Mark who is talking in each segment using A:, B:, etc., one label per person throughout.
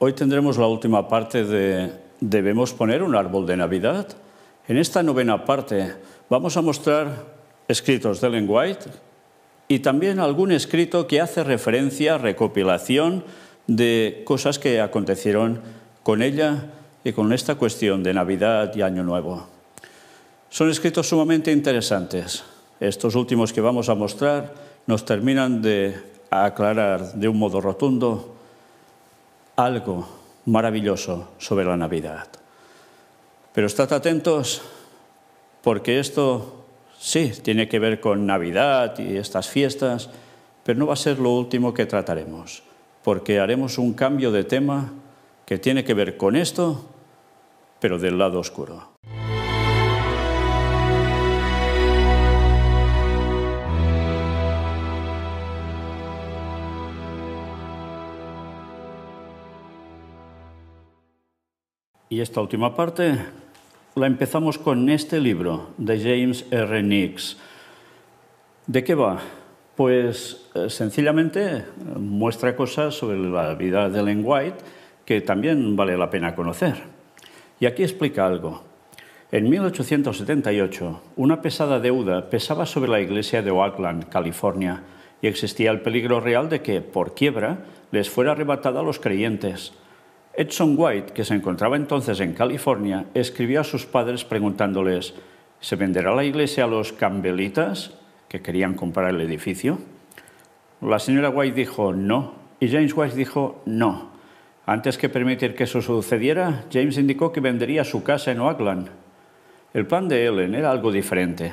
A: Hoy tendremos la última parte de ¿debemos poner un árbol de Navidad? En esta novena parte vamos a mostrar escritos de Ellen White y también algún escrito que hace referencia, recopilación de cosas que acontecieron con ella y con esta cuestión de Navidad y Año Nuevo. Son escritos sumamente interesantes. Estos últimos que vamos a mostrar nos terminan de aclarar de un modo rotundo algo maravilloso sobre la Navidad. Pero estad atentos porque esto sí tiene que ver con Navidad y estas fiestas, pero no va a ser lo último que trataremos, porque haremos un cambio de tema que tiene que ver con esto, pero del lado oscuro. Y esta última parte la empezamos con este libro de James R. Nix. ¿De qué va? Pues sencillamente muestra cosas sobre la vida de Ellen White que también vale la pena conocer. Y aquí explica algo. En 1878, una pesada deuda pesaba sobre la iglesia de Oakland, California, y existía el peligro real de que, por quiebra, les fuera arrebatada a los creyentes. Edson White, que se encontraba entonces en California, escribió a sus padres preguntándoles: ¿se venderá la iglesia a los campbellitas que querían comprar el edificio? La señora White dijo no, y James White dijo no. Antes que permitir que eso sucediera, James indicó que vendería su casa en Oakland. El plan de Ellen era algo diferente: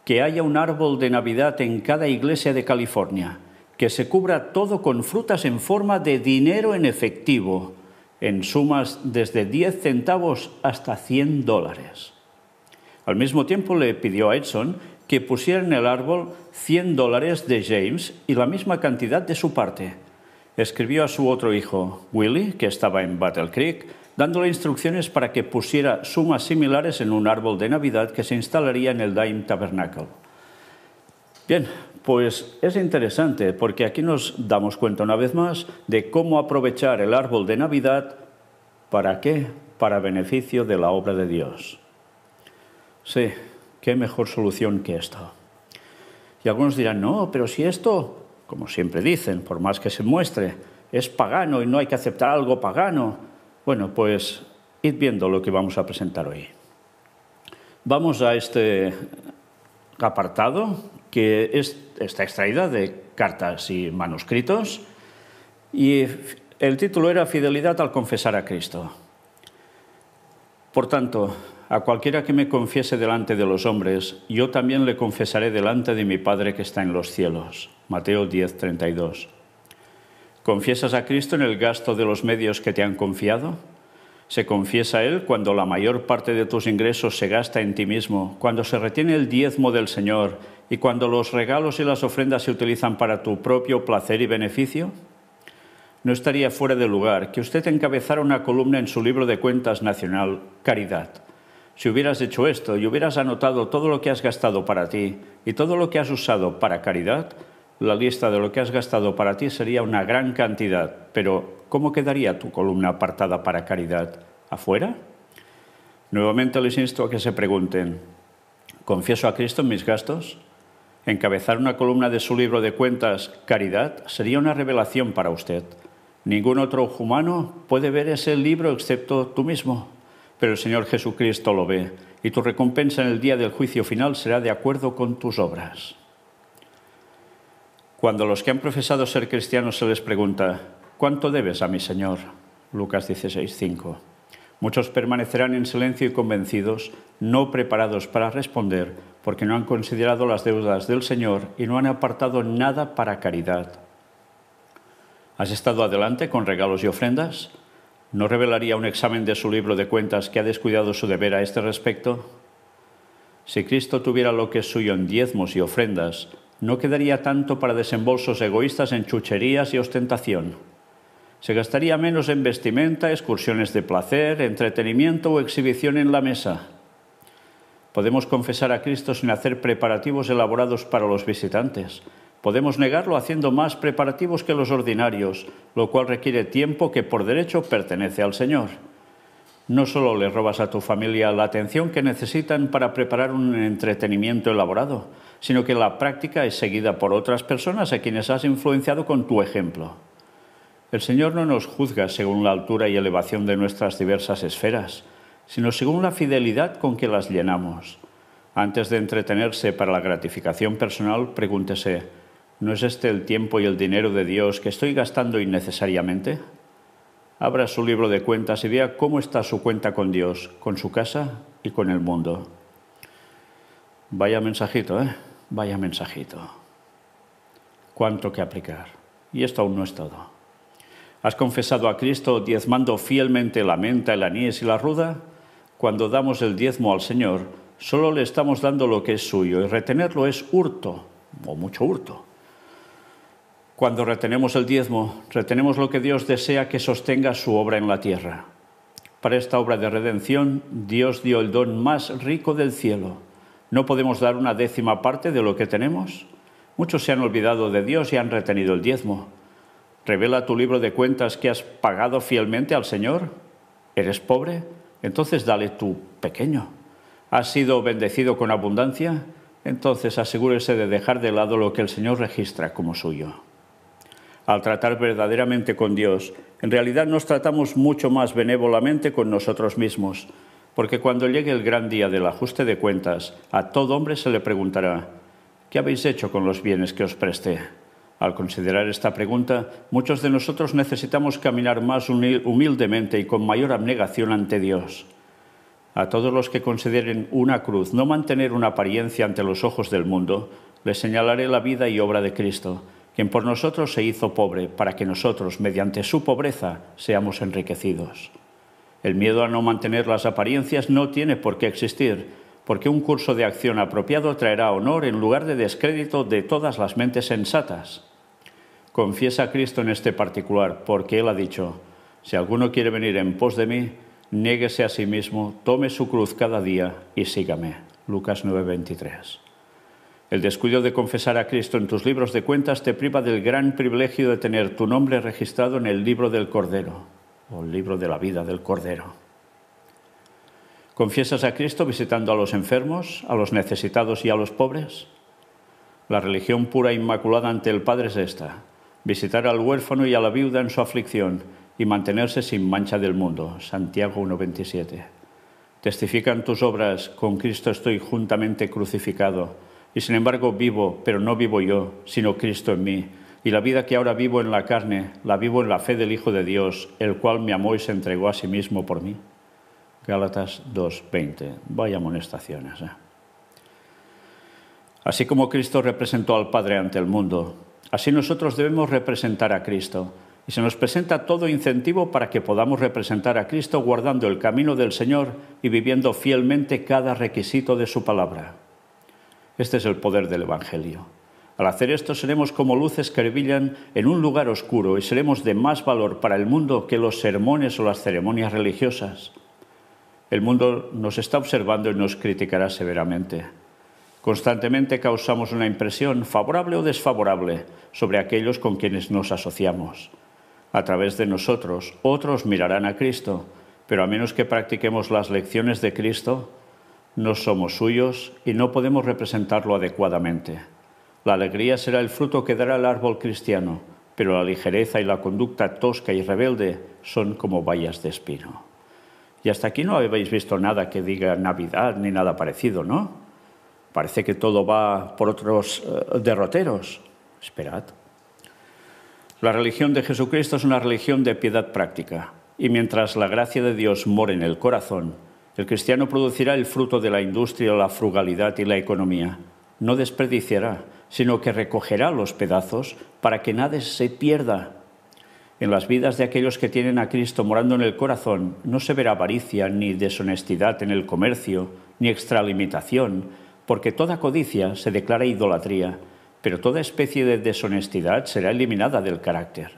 A: que haya un árbol de Navidad en cada iglesia de California, que se cubra todo con frutas en forma de dinero en efectivo, en sumas desde 10 centavos hasta $100. Al mismo tiempo le pidió a Edson que pusiera en el árbol $100 de James y la misma cantidad de su parte. Escribió a su otro hijo, Willie, que estaba en Battle Creek, dándole instrucciones para que pusiera sumas similares en un árbol de Navidad que se instalaría en el Dime Tabernacle. Bien, pues es interesante porque aquí nos damos cuenta una vez más de cómo aprovechar el árbol de Navidad. ¿Para qué? Para beneficio de la obra de Dios. Sí, qué mejor solución que esto. Y algunos dirán, no, pero si esto, como siempre dicen, por más que se muestre, es pagano y no hay que aceptar algo pagano. Bueno, pues id viendo lo que vamos a presentar hoy. Vamos a este apartado que está extraída de cartas y manuscritos, y el título era Fidelidad al confesar a Cristo. Por tanto, a cualquiera que me confiese delante de los hombres, yo también le confesaré delante de mi Padre que está en los cielos. Mateo 10:32. ¿Confiesas a Cristo en el gasto de los medios que te han confiado? ¿Se confiesa Él cuando la mayor parte de tus ingresos se gasta en ti mismo, cuando se retiene el diezmo del Señor y cuando los regalos y las ofrendas se utilizan para tu propio placer y beneficio? No estaría fuera de lugar que usted encabezara una columna en su libro de cuentas nacional, Caridad. Si hubieras hecho esto y hubieras anotado todo lo que has gastado para ti y todo lo que has usado para caridad, la lista de lo que has gastado para ti sería una gran cantidad, pero ¿cómo quedaría tu columna apartada para caridad? ¿Afuera? Nuevamente les insto a que se pregunten, ¿confieso a Cristo en mis gastos? Encabezar una columna de su libro de cuentas, Caridad, sería una revelación para usted. Ningún otro humano puede ver ese libro excepto tú mismo, pero el Señor Jesucristo lo ve, y tu recompensa en el día del juicio final será de acuerdo con tus obras. Cuando a los que han profesado ser cristianos se les pregunta, ¿cuánto debes a mi Señor? Lucas 16:5. Muchos permanecerán en silencio y convencidos, no preparados para responder, porque no han considerado las deudas del Señor y no han apartado nada para caridad. ¿Has estado adelante con regalos y ofrendas? ¿No revelaría un examen de su libro de cuentas que ha descuidado su deber a este respecto? Si Cristo tuviera lo que es suyo en diezmos y ofrendas, no quedaría tanto para desembolsos egoístas en chucherías y ostentación. Se gastaría menos en vestimenta, excursiones de placer, entretenimiento o exhibición en la mesa. Podemos confesar a Cristo sin hacer preparativos elaborados para los visitantes. Podemos negarlo haciendo más preparativos que los ordinarios, lo cual requiere tiempo que por derecho pertenece al Señor. No solo le robas a tu familia la atención que necesitan para preparar un entretenimiento elaborado, sino que la práctica es seguida por otras personas a quienes has influenciado con tu ejemplo. El Señor no nos juzga según la altura y elevación de nuestras diversas esferas, sino según la fidelidad con que las llenamos. Antes de entretenerse para la gratificación personal, pregúntese, ¿no es este el tiempo y el dinero de Dios que estoy gastando innecesariamente? Abra su libro de cuentas y vea cómo está su cuenta con Dios, con su casa y con el mundo. Vaya mensajito, ¿eh? Vaya mensajito. Cuánto que aplicar. Y esto aún no es todo. ¿Has confesado a Cristo diezmando fielmente la menta, el anís y la ruda? Cuando damos el diezmo al Señor, solo le estamos dando lo que es suyo y retenerlo es hurto, o mucho hurto. Cuando retenemos el diezmo, retenemos lo que Dios desea que sostenga su obra en la tierra. Para esta obra de redención, Dios dio el don más rico del cielo. ¿No podemos dar una décima parte de lo que tenemos? Muchos se han olvidado de Dios y han retenido el diezmo. ¿Revela tu libro de cuentas que has pagado fielmente al Señor? ¿Eres pobre? Entonces dale tu pequeño. ¿Has sido bendecido con abundancia? Entonces asegúrese de dejar de lado lo que el Señor registra como suyo. Al tratar verdaderamente con Dios, en realidad nos tratamos mucho más benévolamente con nosotros mismos, porque cuando llegue el gran día del ajuste de cuentas, a todo hombre se le preguntará, ¿qué habéis hecho con los bienes que os presté? Al considerar esta pregunta, muchos de nosotros necesitamos caminar más humildemente y con mayor abnegación ante Dios. A todos los que consideren una cruz no mantener una apariencia ante los ojos del mundo, les señalaré la vida y obra de Cristo, quien por nosotros se hizo pobre, para que nosotros, mediante su pobreza, seamos enriquecidos. El miedo a no mantener las apariencias no tiene por qué existir, porque un curso de acción apropiado traerá honor en lugar de descrédito de todas las mentes sensatas. Confiesa a Cristo en este particular, porque Él ha dicho, si alguno quiere venir en pos de mí, niéguese a sí mismo, tome su cruz cada día y sígame. Lucas 9:23. El descuido de confesar a Cristo en tus libros de cuentas te priva del gran privilegio de tener tu nombre registrado en el libro del Cordero, o el libro de la vida del Cordero. ¿Confiesas a Cristo visitando a los enfermos, a los necesitados y a los pobres? La religión pura e inmaculada ante el Padre es esta, visitar al huérfano y a la viuda en su aflicción y mantenerse sin mancha del mundo. Santiago 1:27. Testifican tus obras, con Cristo estoy juntamente crucificado, y sin embargo vivo, pero no vivo yo, sino Cristo en mí. Y la vida que ahora vivo en la carne, la vivo en la fe del Hijo de Dios, el cual me amó y se entregó a sí mismo por mí. Gálatas 2:20. Vaya amonestaciones, ¿eh? Así como Cristo representó al Padre ante el mundo, así nosotros debemos representar a Cristo. Y se nos presenta todo incentivo para que podamos representar a Cristo guardando el camino del Señor y viviendo fielmente cada requisito de su palabra. Este es el poder del Evangelio. Al hacer esto seremos como luces que brillan en un lugar oscuro y seremos de más valor para el mundo que los sermones o las ceremonias religiosas. El mundo nos está observando y nos criticará severamente. Constantemente causamos una impresión, favorable o desfavorable, sobre aquellos con quienes nos asociamos. A través de nosotros, otros mirarán a Cristo, pero a menos que practiquemos las lecciones de Cristo, no somos suyos y no podemos representarlo adecuadamente. La alegría será el fruto que dará el árbol cristiano, pero la ligereza y la conducta tosca y rebelde son como bayas de espino. Y hasta aquí no habéis visto nada que diga Navidad ni nada parecido, ¿no? Parece que todo va por otros derroteros. Esperad. La religión de Jesucristo es una religión de piedad práctica, y mientras la gracia de Dios more en el corazón, el cristiano producirá el fruto de la industria, la frugalidad y la economía. No desperdiciará, sino que recogerá los pedazos para que nada se pierda. En las vidas de aquellos que tienen a Cristo morando en el corazón no se verá avaricia ni deshonestidad en el comercio, ni extralimitación, porque toda codicia se declara idolatría, pero toda especie de deshonestidad será eliminada del carácter.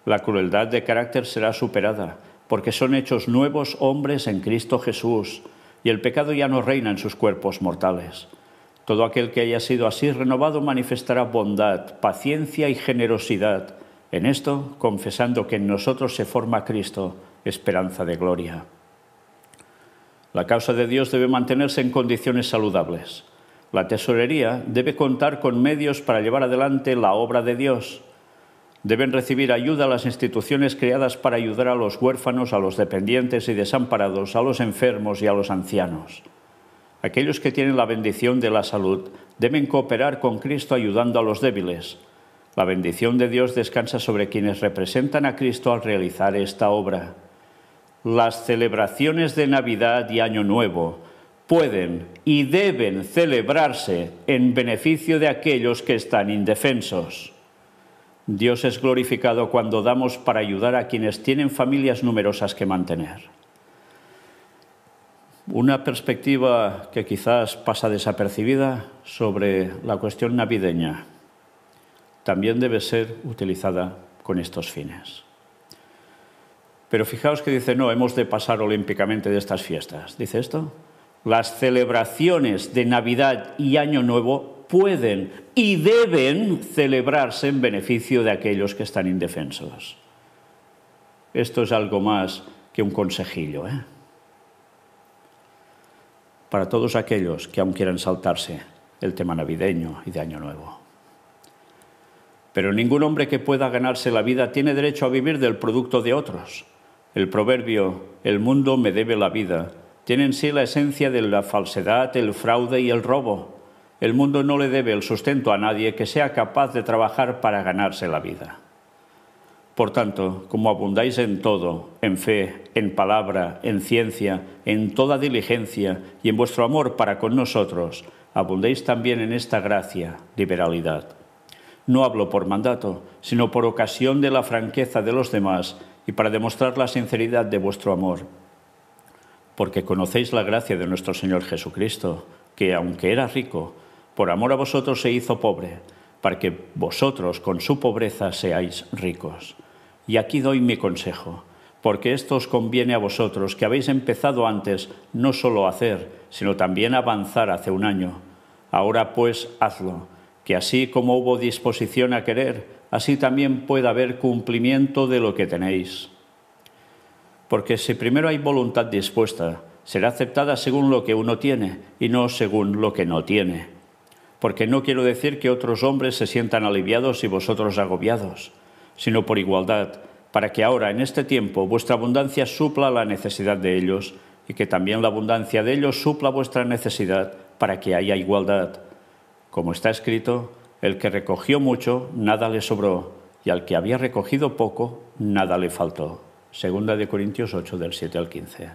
A: La crueldad de carácter será superada, porque son hechos nuevos hombres en Cristo Jesús, y el pecado ya no reina en sus cuerpos mortales. Todo aquel que haya sido así renovado manifestará bondad, paciencia y generosidad. En esto, confesando que en nosotros se forma Cristo, esperanza de gloria. La causa de Dios debe mantenerse en condiciones saludables. La tesorería debe contar con medios para llevar adelante la obra de Dios. Deben recibir ayuda las instituciones creadas para ayudar a los huérfanos, a los dependientes y desamparados, a los enfermos y a los ancianos. Aquellos que tienen la bendición de la salud deben cooperar con Cristo ayudando a los débiles. La bendición de Dios descansa sobre quienes representan a Cristo al realizar esta obra. Las celebraciones de Navidad y Año Nuevo pueden y deben celebrarse en beneficio de aquellos que están indefensos. Dios es glorificado cuando damos para ayudar a quienes tienen familias numerosas que mantener. Una perspectiva que quizás pasa desapercibida sobre la cuestión navideña también debe ser utilizada con estos fines. Pero fijaos que dice, no, hemos de pasar olímpicamente de estas fiestas. ¿Dice esto? Las celebraciones de Navidad y Año Nuevo pueden y deben celebrarse en beneficio de aquellos que están indefensos. Esto es algo más que un consejillo, para todos aquellos que aún quieran saltarse el tema navideño y de Año Nuevo. Pero ningún hombre que pueda ganarse la vida tiene derecho a vivir del producto de otros. El proverbio, el mundo me debe la vida, tiene en sí la esencia de la falsedad, el fraude y el robo. El mundo no le debe el sustento a nadie que sea capaz de trabajar para ganarse la vida. Por tanto, como abundáis en todo, en fe, en palabra, en ciencia, en toda diligencia y en vuestro amor para con nosotros, abundéis también en esta gracia, liberalidad. No hablo por mandato, sino por ocasión de la franqueza de los demás y para demostrar la sinceridad de vuestro amor. Porque conocéis la gracia de nuestro Señor Jesucristo, que, aunque era rico, por amor a vosotros se hizo pobre, para que vosotros con su pobreza seáis ricos. Y aquí doy mi consejo, porque esto os conviene a vosotros, que habéis empezado antes no solo a hacer, sino también a avanzar hace un año. Ahora pues hazlo, que así como hubo disposición a querer, así también pueda haber cumplimiento de lo que tenéis. Porque si primero hay voluntad dispuesta, será aceptada según lo que uno tiene y no según lo que no tiene. Porque no quiero decir que otros hombres se sientan aliviados y vosotros agobiados, sino por igualdad, para que ahora, en este tiempo, vuestra abundancia supla la necesidad de ellos y que también la abundancia de ellos supla vuestra necesidad, para que haya igualdad. Como está escrito, el que recogió mucho, nada le sobró, y al que había recogido poco, nada le faltó. 2 Corintios 8, del 7 al 15.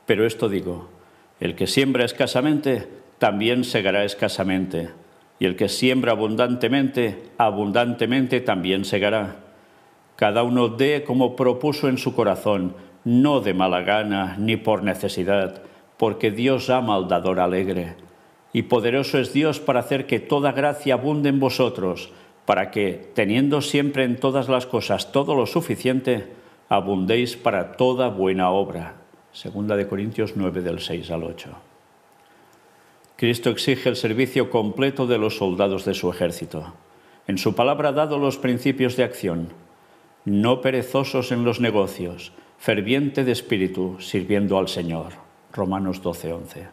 A: Pero esto digo, el que siembra escasamente, también segará escasamente, y el que siembra abundantemente, abundantemente también segará. Cada uno dé como propuso en su corazón, no de mala gana ni por necesidad, porque Dios ama al dador alegre. Y poderoso es Dios para hacer que toda gracia abunde en vosotros, para que, teniendo siempre en todas las cosas todo lo suficiente, abundéis para toda buena obra. 2 Corintios 9, del 6 al 8. Cristo exige el servicio completo de los soldados de su ejército. En su palabra ha dado los principios de acción. No perezosos en los negocios, ferviente de espíritu, sirviendo al Señor. Romanos 12, 11.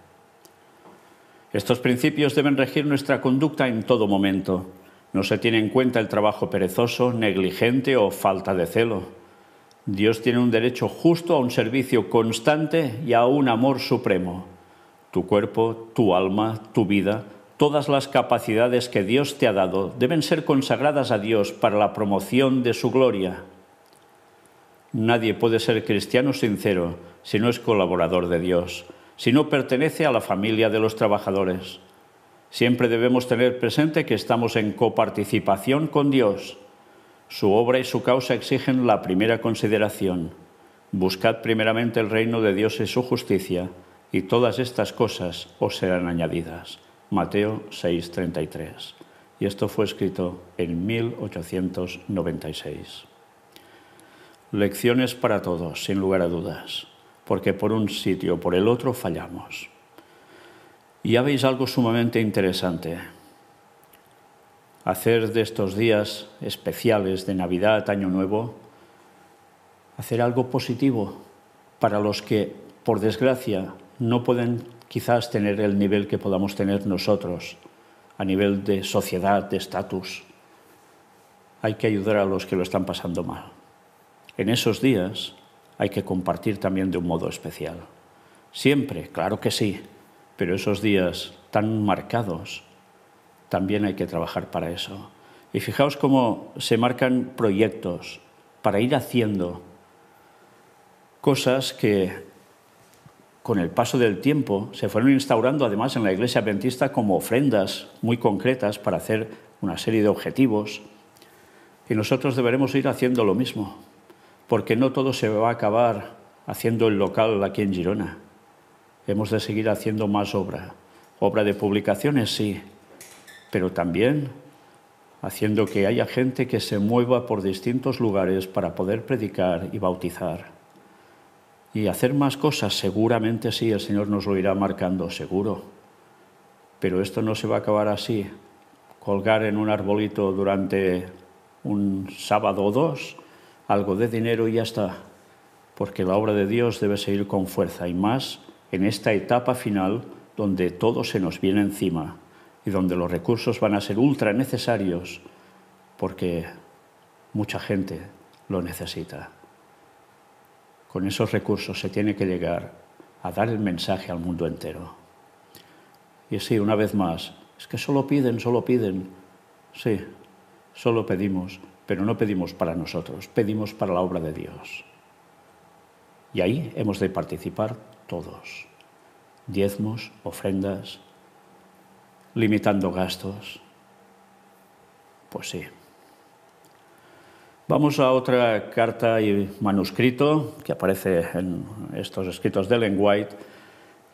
A: Estos principios deben regir nuestra conducta en todo momento. No se tiene en cuenta el trabajo perezoso, negligente o falta de celo. Dios tiene un derecho justo a un servicio constante y a un amor supremo. Tu cuerpo, tu alma, tu vida, todas las capacidades que Dios te ha dado deben ser consagradas a Dios para la promoción de su gloria. Nadie puede ser cristiano sincero si no es colaborador de Dios, si no pertenece a la familia de los trabajadores. Siempre debemos tener presente que estamos en coparticipación con Dios. Su obra y su causa exigen la primera consideración. Buscad primeramente el reino de Dios y su justicia, y todas estas cosas os serán añadidas. Mateo 6:33. Y esto fue escrito en 1896. Lecciones para todos, sin lugar a dudas, porque por un sitio o por el otro fallamos. Y ya veis algo sumamente interesante. Hacer de estos días especiales de Navidad, Año Nuevo, hacer algo positivo para los que, por desgracia, no pueden quizás tener el nivel que podamos tener nosotros, a nivel de sociedad, de estatus. Hay que ayudar a los que lo están pasando mal. En esos días hay que compartir también de un modo especial. Siempre, claro que sí, pero esos días tan marcados, también hay que trabajar para eso. Y fijaos cómo se marcan proyectos para ir haciendo cosas que con el paso del tiempo se fueron instaurando además en la Iglesia Adventista como ofrendas muy concretas para hacer una serie de objetivos. Y nosotros deberemos ir haciendo lo mismo, porque no todo se va a acabar haciendo el local aquí en Girona. Hemos de seguir haciendo más obra. Obra de publicaciones, sí, pero también haciendo que haya gente que se mueva por distintos lugares para poder predicar y bautizar. Y hacer más cosas, seguramente sí, el Señor nos lo irá marcando, seguro. Pero esto no se va a acabar así. Colgar en un arbolito durante un sábado o dos, algo de dinero y ya está. Porque la obra de Dios debe seguir con fuerza y más en esta etapa final donde todo se nos viene encima y donde los recursos van a ser ultra necesarios porque mucha gente lo necesita. Con esos recursos se tiene que llegar a dar el mensaje al mundo entero. Y sí, una vez más, es que solo piden. Sí, solo pedimos, pero no pedimos para nosotros, pedimos para la obra de Dios. Y ahí hemos de participar todos. Diezmos, ofrendas, limitando gastos. Pues sí. Vamos a otra carta y manuscrito que aparece en estos escritos de Ellen White.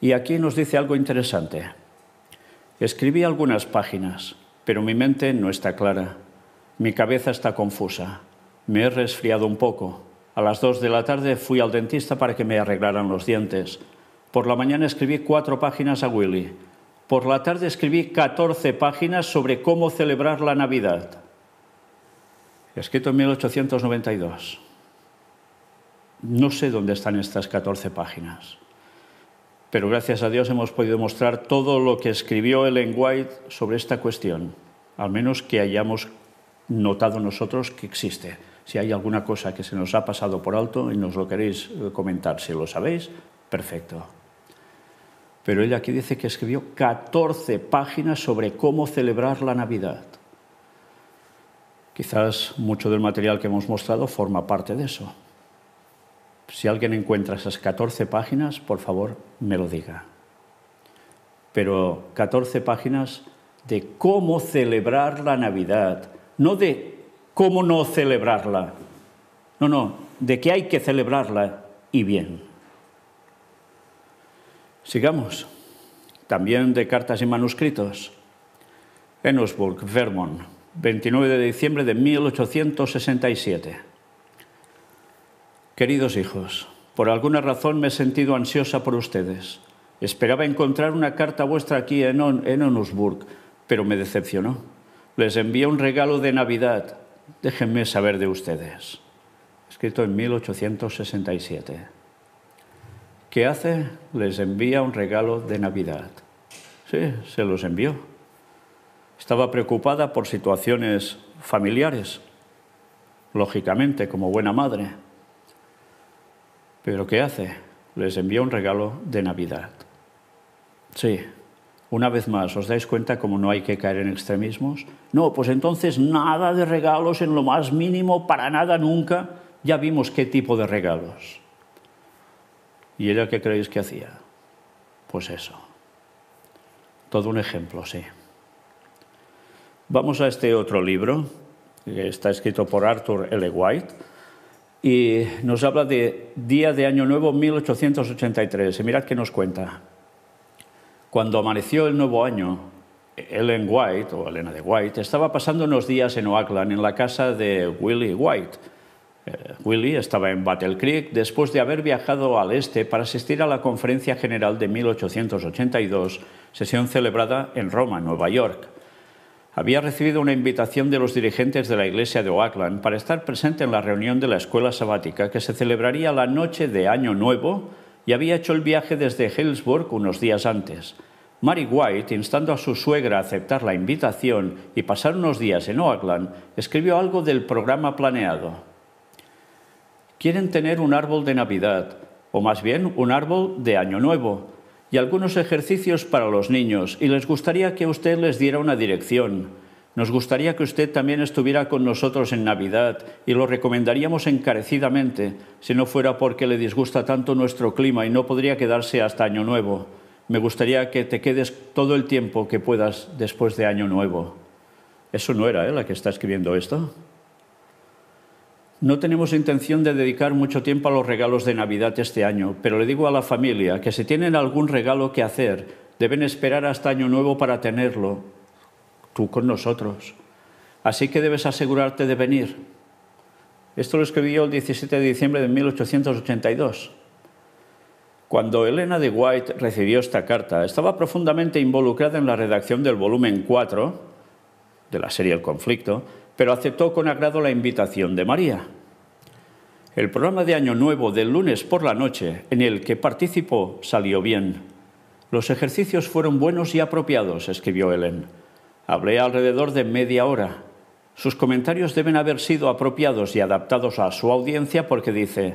A: Y aquí nos dice algo interesante. Escribí algunas páginas, pero mi mente no está clara. Mi cabeza está confusa. Me he resfriado un poco. A las 2 de la tarde fui al dentista para que me arreglaran los dientes. Por la mañana escribí 4 páginas a Willy. Por la tarde escribí 14 páginas sobre cómo celebrar la Navidad. Escrito en 1892. No sé dónde están estas 14 páginas, pero gracias a Dios hemos podido mostrar todo lo que escribió Ellen White sobre esta cuestión, al menos que hayamos notado nosotros que existe. Si hay alguna cosa que se nos ha pasado por alto y nos lo queréis comentar, si lo sabéis, perfecto. Pero ella aquí dice que escribió 14 páginas sobre cómo celebrar la Navidad. Quizás mucho del material que hemos mostrado forma parte de eso. Si alguien encuentra esas 14 páginas, por favor, me lo diga. Pero 14 páginas de cómo celebrar la Navidad, no de cómo no celebrarla. No, de que hay que celebrarla y bien. Sigamos. También de cartas y manuscritos. Enosburg, Vermont, 29 de diciembre de 1867. Queridos hijos, por alguna razón me he sentido ansiosa por ustedes. Esperaba encontrar una carta vuestra aquí en Enosburg, pero me decepcionó. Les envié un regalo de Navidad. Déjenme saber de ustedes. Escrito en 1867. ¿Qué hace? Les envía un regalo de Navidad. Sí, se los envió. Estaba preocupada por situaciones familiares, lógicamente, como buena madre. ¿Pero qué hace? Les envía un regalo de Navidad. Sí, una vez más, ¿os dais cuenta cómo no hay que caer en extremismos? No, pues entonces nada de regalos en lo más mínimo, para nada, nunca. Ya vimos qué tipo de regalos. ¿Y ella qué creéis que hacía? Pues eso. Todo un ejemplo, sí. Vamos a este otro libro, que está escrito por Arthur L. White, y nos habla de Día de Año Nuevo 1883. Y mirad qué nos cuenta. Cuando amaneció el nuevo año, Ellen White, o Elena de White, estaba pasando unos días en Oakland, en la casa de Willie White, Willie estaba en Battle Creek después de haber viajado al este para asistir a la Conferencia General de 1882, sesión celebrada en Roma, Nueva York. Había recibido una invitación de los dirigentes de la iglesia de Oakland para estar presente en la reunión de la escuela sabática que se celebraría la noche de Año Nuevo y había hecho el viaje desde Hillsborough unos días antes. Mary White, instando a su suegra a aceptar la invitación y pasar unos días en Oakland, escribió algo del programa planeado. Quieren tener un árbol de Navidad, o más bien un árbol de Año Nuevo, y algunos ejercicios para los niños, y les gustaría que usted les diera una dirección. Nos gustaría que usted también estuviera con nosotros en Navidad, y lo recomendaríamos encarecidamente, si no fuera porque le disgusta tanto nuestro clima y no podría quedarse hasta Año Nuevo. Me gustaría que te quedes todo el tiempo que puedas después de Año Nuevo. Eso no era la que está escribiendo esto. No tenemos intención de dedicar mucho tiempo a los regalos de Navidad este año, pero le digo a la familia que si tienen algún regalo que hacer, deben esperar hasta Año Nuevo para tenerlo, tú con nosotros. Así que debes asegurarte de venir. Esto lo escribió el 17 de diciembre de 1882. Cuando Helena de White recibió esta carta, estaba profundamente involucrada en la redacción del volumen 4 de la serie El Conflicto, pero aceptó con agrado la invitación de María. El programa de Año Nuevo del lunes por la noche en el que participó salió bien. Los ejercicios fueron buenos y apropiados, escribió Helen. Hablé alrededor de media hora. Sus comentarios deben haber sido apropiados y adaptados a su audiencia porque dice,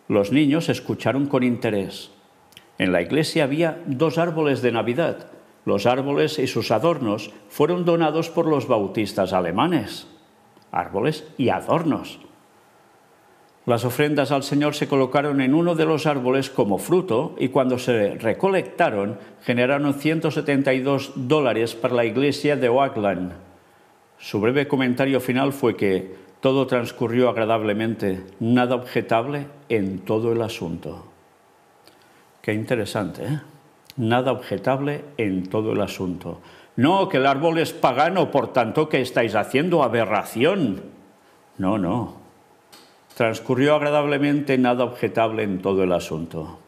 A: los niños escucharon con interés. En la iglesia había 2 árboles de Navidad. Los árboles y sus adornos fueron donados por los bautistas alemanes. Árboles y adornos. Las ofrendas al Señor se colocaron en uno de los árboles como fruto y cuando se recolectaron generaron $172 para la iglesia de Oakland. Su breve comentario final fue que todo transcurrió agradablemente, nada objetable en todo el asunto. Qué interesante, ¿eh? Nada objetable en todo el asunto. No, que el árbol es pagano, por tanto, ¿qué estáis haciendo? Aberración. No, no. Transcurrió agradablemente, nada objetable en todo el asunto.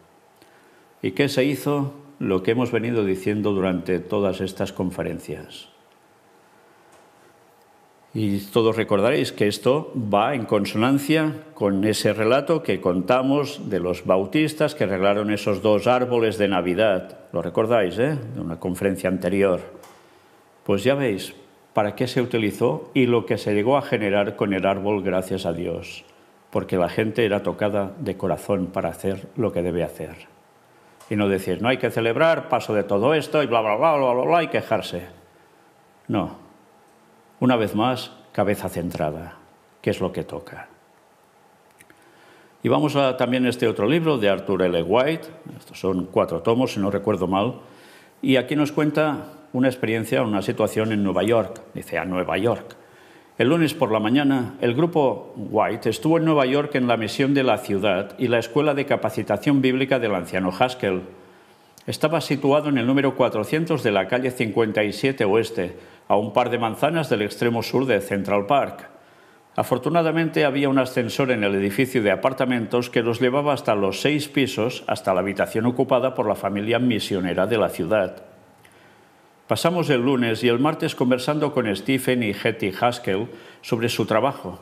A: ¿Y qué se hizo? Lo que hemos venido diciendo durante todas estas conferencias. Y todos recordaréis que esto va en consonancia con ese relato que contamos de los bautistas que arreglaron esos 2 árboles de Navidad. Lo recordáis, de una conferencia anterior. Pues ya veis para qué se utilizó y lo que se llegó a generar con el árbol, gracias a Dios, porque la gente era tocada de corazón para hacer lo que debe hacer. Y no decir, no hay que celebrar, paso de todo esto y bla, bla, bla, bla, bla, bla, y quejarse. No. Una vez más, cabeza centrada, que es lo que toca. Y vamos a también este otro libro de Arthur L. White. Estos son 4 tomos, si no recuerdo mal. Y aquí nos cuenta una experiencia, una situación en Nueva York. Dice, a Nueva York. El lunes por la mañana, el grupo White estuvo en Nueva York en la misión de la ciudad y la Escuela de Capacitación Bíblica del anciano Haskell. Estaba situado en el número 400 de la calle 57 Oeste, a un par de manzanas del extremo sur de Central Park. Afortunadamente había un ascensor en el edificio de apartamentos que los llevaba hasta los 6 pisos, hasta la habitación ocupada por la familia misionera de la ciudad. Pasamos el lunes y el martes conversando con Stephen y Hetty Haskell sobre su trabajo.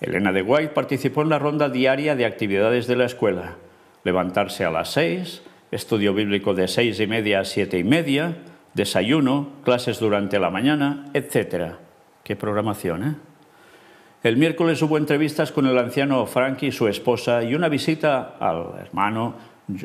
A: Helena de White participó en la ronda diaria de actividades de la escuela. Levantarse a las 6, estudio bíblico de 6:30 a 7:30, desayuno, clases durante la mañana, etc. ¡Qué programación, eh! El miércoles hubo entrevistas con el anciano Frank y su esposa y una visita al hermano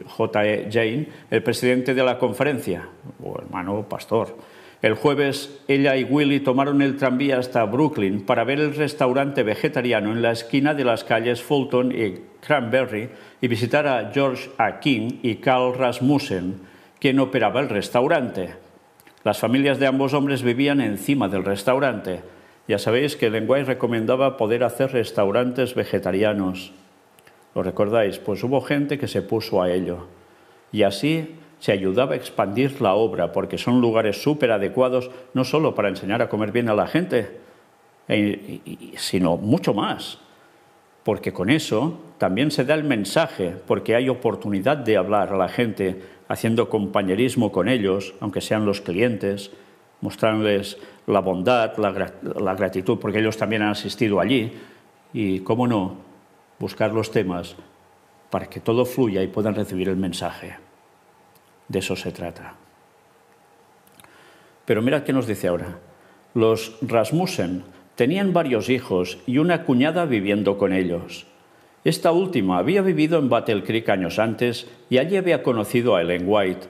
A: J.E. Jane, el presidente de la conferencia, o hermano pastor. El jueves, ella y Willie tomaron el tranvía hasta Brooklyn para ver el restaurante vegetariano en la esquina de las calles Fulton y Cranberry y visitar a George A. King y Carl Rasmussen, quien operaba el restaurante. Las familias de ambos hombres vivían encima del restaurante. Ya sabéis que Ellen White recomendaba poder hacer restaurantes vegetarianos. ¿Lo recordáis? Pues hubo gente que se puso a ello. Y así se ayudaba a expandir la obra, porque son lugares súper adecuados, no solo para enseñar a comer bien a la gente, sino mucho más. porque con eso también se da el mensaje, porque hay oportunidad de hablar a la gente, haciendo compañerismo con ellos, aunque sean los clientes, mostrándoles la bondad, la gratitud, porque ellos también han asistido allí, y, cómo no, buscar los temas para que todo fluya y puedan recibir el mensaje. De eso se trata. Pero mirad qué nos dice ahora. Los Rasmussen tenían varios hijos y una cuñada viviendo con ellos. Esta última había vivido en Battle Creek años antes y allí había conocido a Ellen White.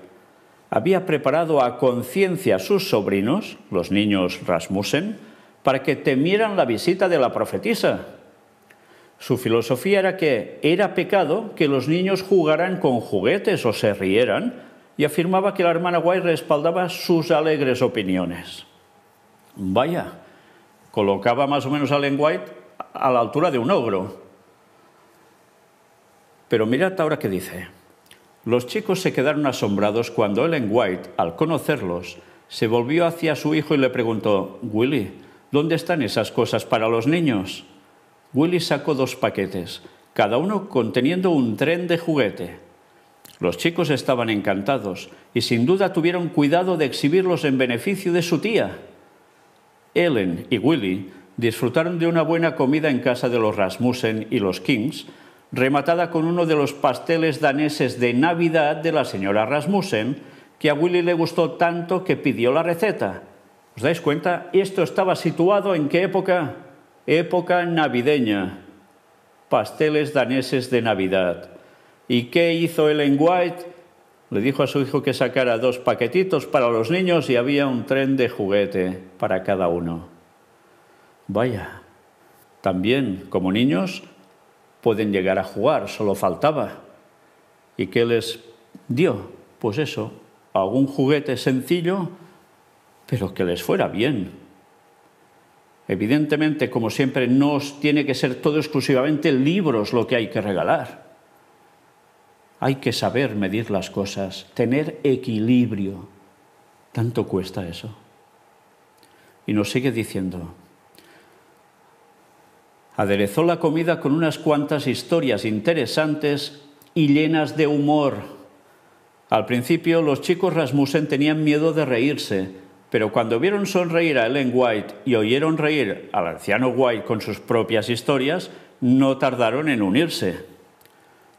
A: Había preparado a conciencia a sus sobrinos, los niños Rasmussen, para que temieran la visita de la profetisa. Su filosofía era que era pecado que los niños jugaran con juguetes o se rieran, y afirmaba que la hermana White respaldaba sus alegres opiniones. Vaya, colocaba más o menos a Ellen White a la altura de un ogro. Pero mirad ahora qué dice. Los chicos se quedaron asombrados cuando Ellen White, al conocerlos, se volvió hacia su hijo y le preguntó: «Willy, ¿dónde están esas cosas para los niños?» Willy sacó 2 paquetes, cada uno conteniendo un tren de juguete. Los chicos estaban encantados y sin duda tuvieron cuidado de exhibirlos en beneficio de su tía. Ellen y Willy disfrutaron de una buena comida en casa de los Rasmussen y los Kings, rematada con uno de los pasteles daneses de Navidad de la señora Rasmussen, que a Willy le gustó tanto que pidió la receta. ¿Os dais cuenta? Esto estaba situado ¿en qué época? Época navideña. Pasteles daneses de Navidad. ¿Y qué hizo Ellen White? Le dijo a su hijo que sacara 2 paquetitos para los niños y había un tren de juguete para cada uno. Vaya, también como niños pueden llegar a jugar, solo faltaba. ¿Y qué les dio? Pues eso, algún juguete sencillo, pero que les fuera bien. Evidentemente, como siempre, no tiene que ser todo exclusivamente libros lo que hay que regalar. Hay que saber medir las cosas, tener equilibrio. ¿Tanto cuesta eso? Y nos sigue diciendo: aderezó la comida con unas cuantas historias interesantes y llenas de humor. Al principio los chicos Rasmussen tenían miedo de reírse, pero cuando vieron sonreír a Ellen White y oyeron reír al anciano White con sus propias historias, no tardaron en unirse.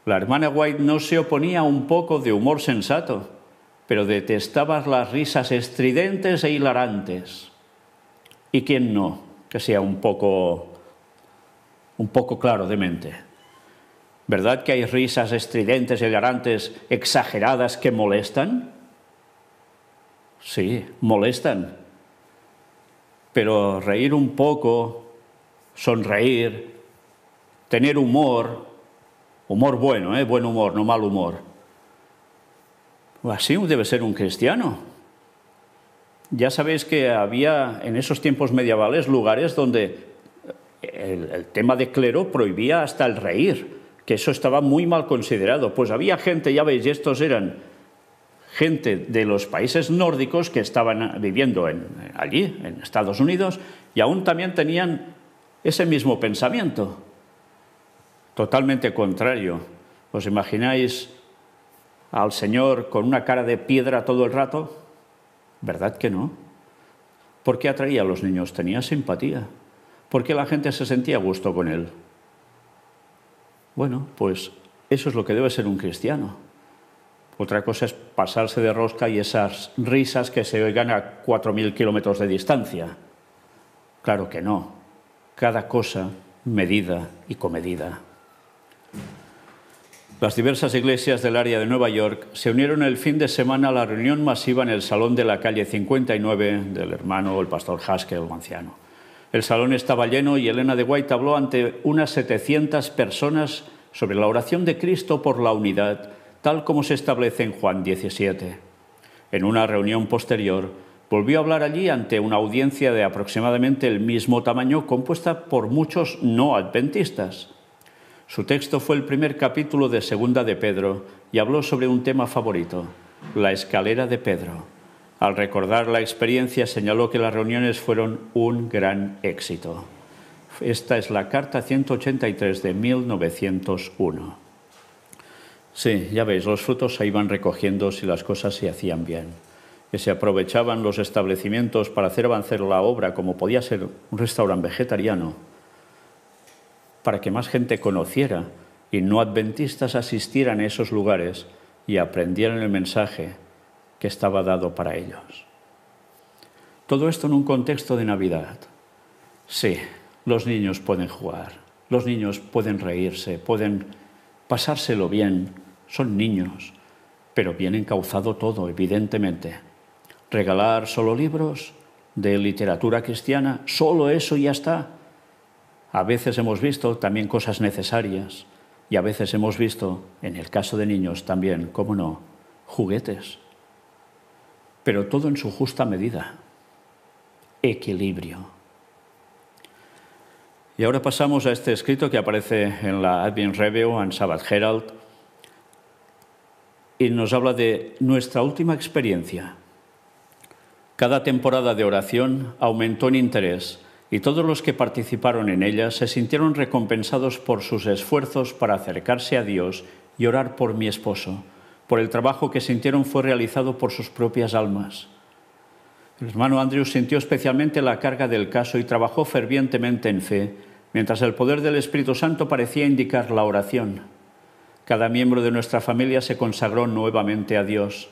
A: La hermana White no se oponía a un poco de humor sensato, pero detestaba las risas estridentes e hilarantes. ¿Y quién no? Que sea un poco claro de mente. ¿Verdad que hay risas estridentes e hilarantes exageradas que molestan? Sí, molestan. Pero reír un poco, sonreír, tener humor bueno, buen humor, no mal humor. Así debe ser un cristiano. Ya sabéis que había en esos tiempos medievales lugares donde el tema de clero prohibía hasta el reír, que eso estaba muy mal considerado. Pues había gente, ya veis, y estos eran gente de los países nórdicos que estaban viviendo allí, en Estados Unidos, y aún también tenían ese mismo pensamiento. Totalmente contrario. ¿Os imagináis al Señor con una cara de piedra todo el rato? ¿Verdad que no? ¿Por qué atraía a los niños? Tenía simpatía. ¿Por qué la gente se sentía a gusto con él? Bueno, pues eso es lo que debe ser un cristiano. Otra cosa es pasarse de rosca y esas risas que se oigan a 4.000 kilómetros de distancia. Claro que no. Cada cosa medida y comedida. Las diversas iglesias del área de Nueva York se unieron el fin de semana a la reunión masiva en el salón de la calle 59 del hermano, el pastor Haskell, anciano. El salón estaba lleno y Elena de White habló ante unas 700 personas sobre la oración de Cristo por la unidad, tal como se establece en Juan 17. En una reunión posterior, volvió a hablar allí ante una audiencia de aproximadamente el mismo tamaño, compuesta por muchos no adventistas. Su texto fue el primer capítulo de Segunda de Pedro y habló sobre un tema favorito, la escalera de Pedro. Al recordar la experiencia, señaló que las reuniones fueron un gran éxito. Esta es la carta 183 de 1901. Sí, ya veis, los frutos se iban recogiendo si las cosas se hacían bien. Que se aprovechaban los establecimientos para hacer avanzar la obra, como podía ser un restaurante vegetariano, para que más gente conociera y no adventistas asistieran a esos lugares y aprendieran el mensaje que estaba dado para ellos. Todo esto en un contexto de Navidad. Sí, los niños pueden jugar, los niños pueden reírse, pueden pasárselo bien, son niños, pero bien encauzado todo, evidentemente. Regalar solo libros de literatura cristiana, solo eso y ya está. A veces hemos visto también cosas necesarias y a veces hemos visto, en el caso de niños también, cómo no, juguetes. Pero todo en su justa medida. Equilibrio. Y ahora pasamos a este escrito que aparece en la Advent Review and Sabbath Herald y nos habla de nuestra última experiencia. Cada temporada de oración aumentó en interés y todos los que participaron en ella se sintieron recompensados por sus esfuerzos para acercarse a Dios y orar por mi esposo, por el trabajo que sintieron fue realizado por sus propias almas. El hermano Andrews sintió especialmente la carga del caso y trabajó fervientemente en fe, mientras el poder del Espíritu Santo parecía indicar la oración. Cada miembro de nuestra familia se consagró nuevamente a Dios.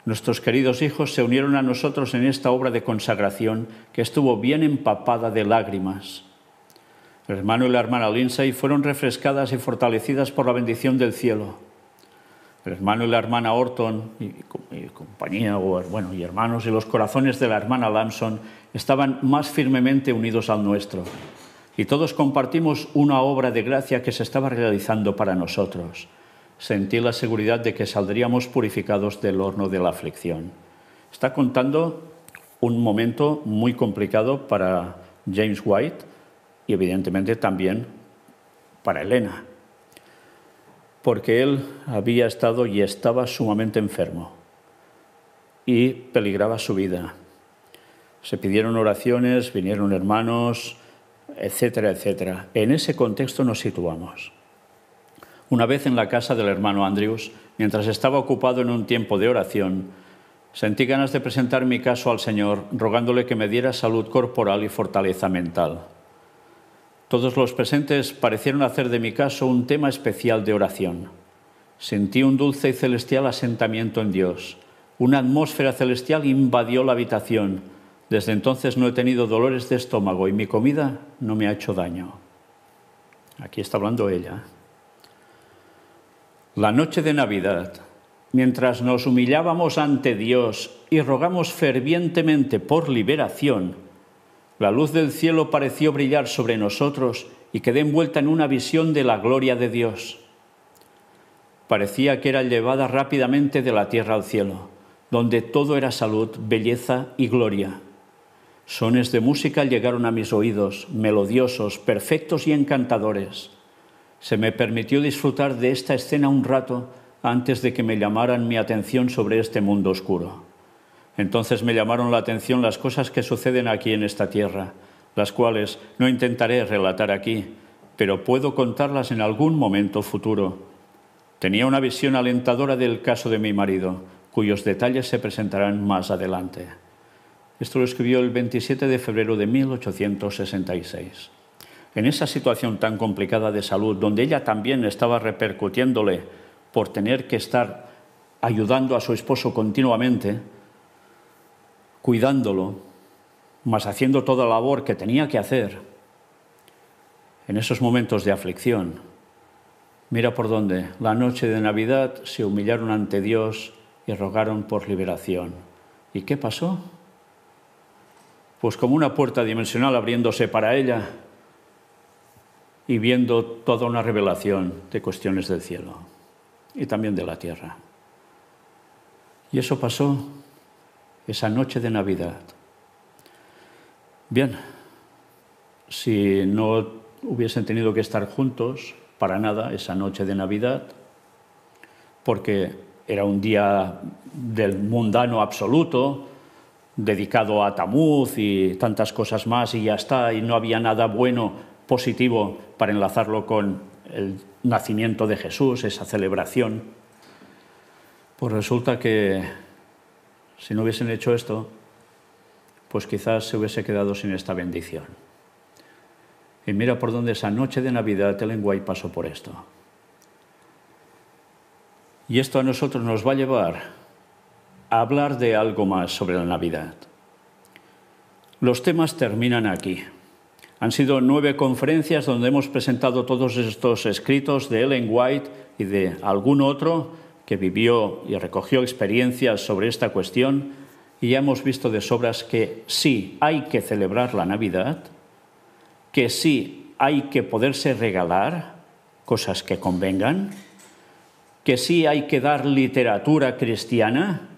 A: Nuestros queridos hijos se unieron a nosotros en esta obra de consagración que estuvo bien empapada de lágrimas. El hermano y la hermana Lindsay fueron refrescadas y fortalecidas por la bendición del cielo. El hermano y la hermana Orton y compañía, y hermanos y los corazones de la hermana Lamson estaban más firmemente unidos al nuestro. Y todos compartimos una obra de gracia que se estaba realizando para nosotros. Sentí la seguridad de que saldríamos purificados del horno de la aflicción. Está contando un momento muy complicado para James White y evidentemente también para Elena, porque él había estado y estaba sumamente enfermo y peligraba su vida. Se pidieron oraciones, vinieron hermanos, etcétera, etcétera. En ese contexto nos situamos. Una vez en la casa del hermano Andrews, mientras estaba ocupado en un tiempo de oración, sentí ganas de presentar mi caso al Señor, rogándole que me diera salud corporal y fortaleza mental. Todos los presentes parecieron hacer de mi caso un tema especial de oración. Sentí un dulce y celestial asentamiento en Dios. Una atmósfera celestial invadió la habitación. Desde entonces no he tenido dolores de estómago y mi comida no me ha hecho daño. Aquí está hablando ella. La noche de Navidad, mientras nos humillábamos ante Dios y rogamos fervientemente por liberación, la luz del cielo pareció brillar sobre nosotros y quedé envuelta en una visión de la gloria de Dios. Parecía que era llevada rápidamente de la tierra al cielo, donde todo era salud, belleza y gloria. Sones de música llegaron a mis oídos, melodiosos, perfectos y encantadores. Se me permitió disfrutar de esta escena un rato antes de que me llamaran mi atención sobre este mundo oscuro. Entonces me llamaron la atención las cosas que suceden aquí en esta tierra, las cuales no intentaré relatar aquí, pero puedo contarlas en algún momento futuro. Tenía una visión alentadora del caso de mi marido, cuyos detalles se presentarán más adelante. Esto lo escribió el 27 de febrero de 1866. En esa situación tan complicada de salud, donde ella también estaba repercutiéndole por tener que estar ayudando a su esposo continuamente, cuidándolo, más haciendo toda la labor que tenía que hacer, en esos momentos de aflicción, mira por dónde, la noche de Navidad se humillaron ante Dios y rogaron por liberación. ¿Y qué pasó? Pues como una puerta dimensional abriéndose para ella y viendo toda una revelación de cuestiones del cielo y también de la tierra. Y eso pasó esa noche de Navidad. Bien, si no hubiesen tenido que estar juntos para nada esa noche de Navidad, porque era un día del mundano absoluto, dedicado a Tamuz y tantas cosas más y ya está, y no había nada bueno positivo para enlazarlo con el nacimiento de Jesús, esa celebración. Pues resulta que si no hubiesen hecho esto, pues quizás se hubiese quedado sin esta bendición. Y mira por dónde esa noche de Navidad Ellen White pasó por esto. Y esto a nosotros nos va a llevar a hablar de algo más sobre la Navidad. Los temas terminan aquí. Han sido 9 conferencias donde hemos presentado todos estos escritos de Ellen White y de algún otro que vivió y recogió experiencias sobre esta cuestión, y ya hemos visto de sobras que sí hay que celebrar la Navidad, que sí hay que poderse regalar cosas que convengan, que sí hay que dar literatura cristiana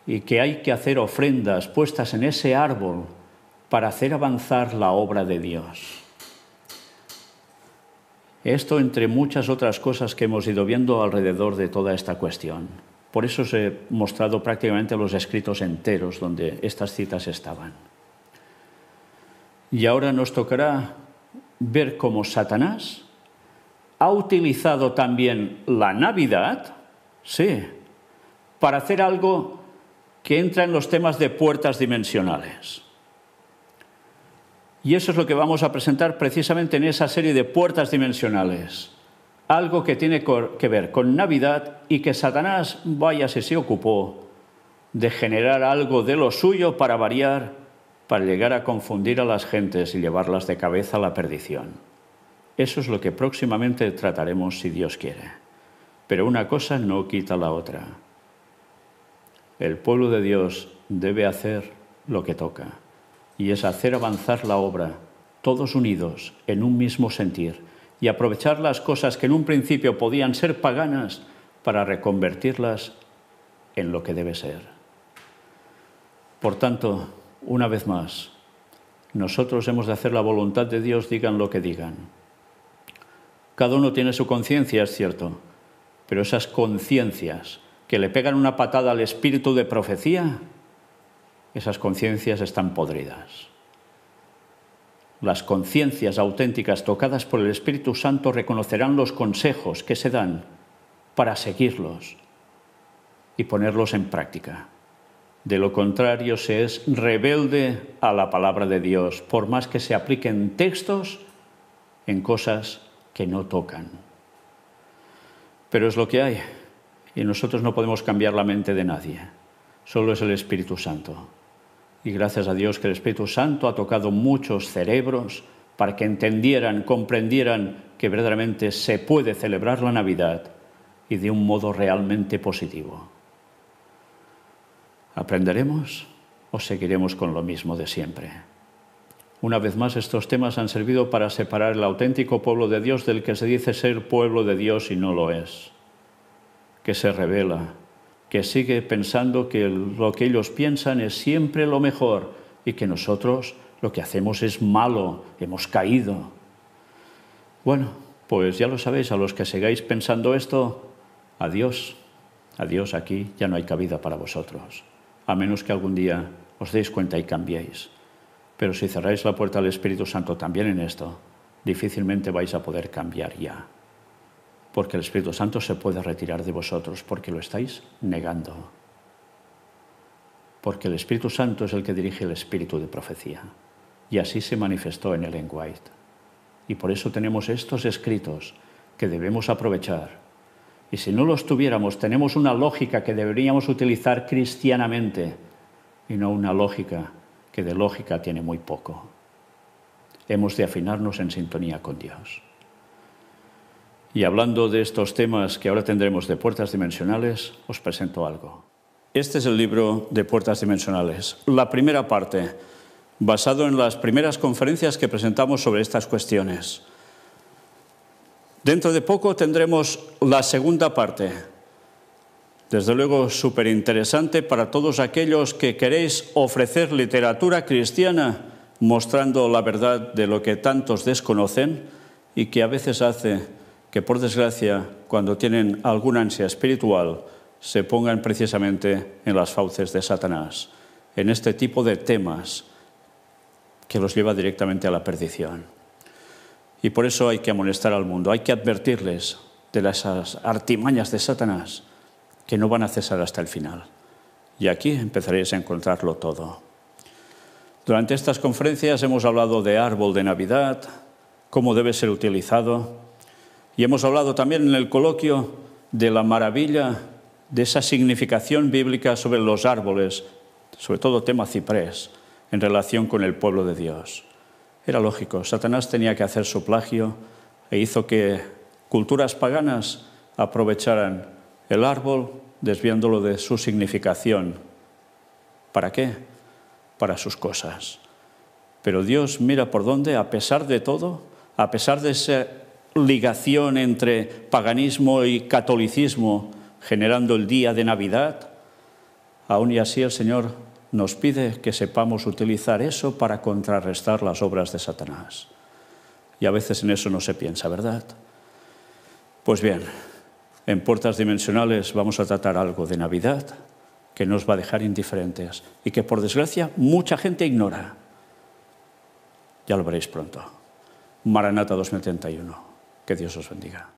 A: y que hay que hacer ofrendas puestas en ese árbol para hacer avanzar la obra de Dios. Esto entre muchas otras cosas que hemos ido viendo alrededor de toda esta cuestión. Por eso os he mostrado prácticamente los escritos enteros donde estas citas estaban. Y ahora nos tocará ver cómo Satanás ha utilizado también la Navidad, sí, para hacer algo que entra en los temas de puertas dimensionales. Y eso es lo que vamos a presentar precisamente en esa serie de puertas dimensionales. Algo que tiene que ver con Navidad y que Satanás, vaya si se ocupó de generar algo de lo suyo para variar, para llegar a confundir a las gentes y llevarlas de cabeza a la perdición. Eso es lo que próximamente trataremos si Dios quiere. Pero una cosa no quita la otra. El pueblo de Dios debe hacer lo que toca, y es hacer avanzar la obra, todos unidos en un mismo sentir, y aprovechar las cosas que en un principio podían ser paganas para reconvertirlas en lo que debe ser. Por tanto, una vez más, nosotros hemos de hacer la voluntad de Dios, digan lo que digan. Cada uno tiene su conciencia, es cierto, pero esas conciencias que le pegan una patada al espíritu de profecía, esas conciencias están podridas. Las conciencias auténticas tocadas por el Espíritu Santo reconocerán los consejos que se dan para seguirlos y ponerlos en práctica. De lo contrario, se es rebelde a la palabra de Dios, por más que se apliquen textos en cosas que no tocan. Pero es lo que hay, y nosotros no podemos cambiar la mente de nadie. Solo es el Espíritu Santo. Y gracias a Dios que el Espíritu Santo ha tocado muchos cerebros para que entendieran, comprendieran que verdaderamente se puede celebrar la Navidad y de un modo realmente positivo. ¿Aprenderemos o seguiremos con lo mismo de siempre? Una vez más, estos temas han servido para separar el auténtico pueblo de Dios del que se dice ser pueblo de Dios y no lo es, que se rebela, que sigue pensando que lo que ellos piensan es siempre lo mejor y que nosotros lo que hacemos es malo, hemos caído. Bueno, pues ya lo sabéis, a los que sigáis pensando esto, adiós, adiós, aquí ya no hay cabida para vosotros, a menos que algún día os deis cuenta y cambiéis. Pero si cerráis la puerta al Espíritu Santo también en esto, difícilmente vais a poder cambiar ya. Porque el Espíritu Santo se puede retirar de vosotros porque lo estáis negando. Porque el Espíritu Santo es el que dirige el espíritu de profecía. Y así se manifestó en Ellen White. Y por eso tenemos estos escritos que debemos aprovechar. Y si no los tuviéramos, tenemos una lógica que deberíamos utilizar cristianamente y no una lógica que de lógica tiene muy poco. Hemos de afinarnos en sintonía con Dios. Y hablando de estos temas que ahora tendremos de puertas dimensionales, os presento algo. Este es el libro de puertas dimensionales. La primera parte, basado en las primeras conferencias que presentamos sobre estas cuestiones. Dentro de poco tendremos la segunda parte. Desde luego, súper interesante para todos aquellos que queréis ofrecer literatura cristiana mostrando la verdad de lo que tantos desconocen y que a veces hace que, por desgracia, cuando tienen alguna ansia espiritual, se pongan precisamente en las fauces de Satanás, en este tipo de temas que los lleva directamente a la perdición. Y por eso hay que amonestar al mundo, hay que advertirles de las artimañas de Satanás que no van a cesar hasta el final. Y aquí empezaréis a encontrarlo todo. Durante estas conferencias hemos hablado de árbol de Navidad, cómo debe ser utilizado, y hemos hablado también en el coloquio de la maravilla de esa significación bíblica sobre los árboles, sobre todo tema ciprés, en relación con el pueblo de Dios. Era lógico, Satanás tenía que hacer su plagio e hizo que culturas paganas aprovecharan el árbol, desviándolo de su significación. ¿Para qué? Para sus cosas. Pero Dios mira por dónde, a pesar de todo, a pesar de esa ligación entre paganismo y catolicismo, generando el día de Navidad, aún y así el Señor nos pide que sepamos utilizar eso para contrarrestar las obras de Satanás. Y a veces en eso no se piensa, ¿verdad? Pues bien, en Puertas Dimensionales vamos a tratar algo de Navidad que nos va a dejar indiferentes y que, por desgracia, mucha gente ignora. Ya lo veréis pronto. Maranata 2031. Que Dios os bendiga.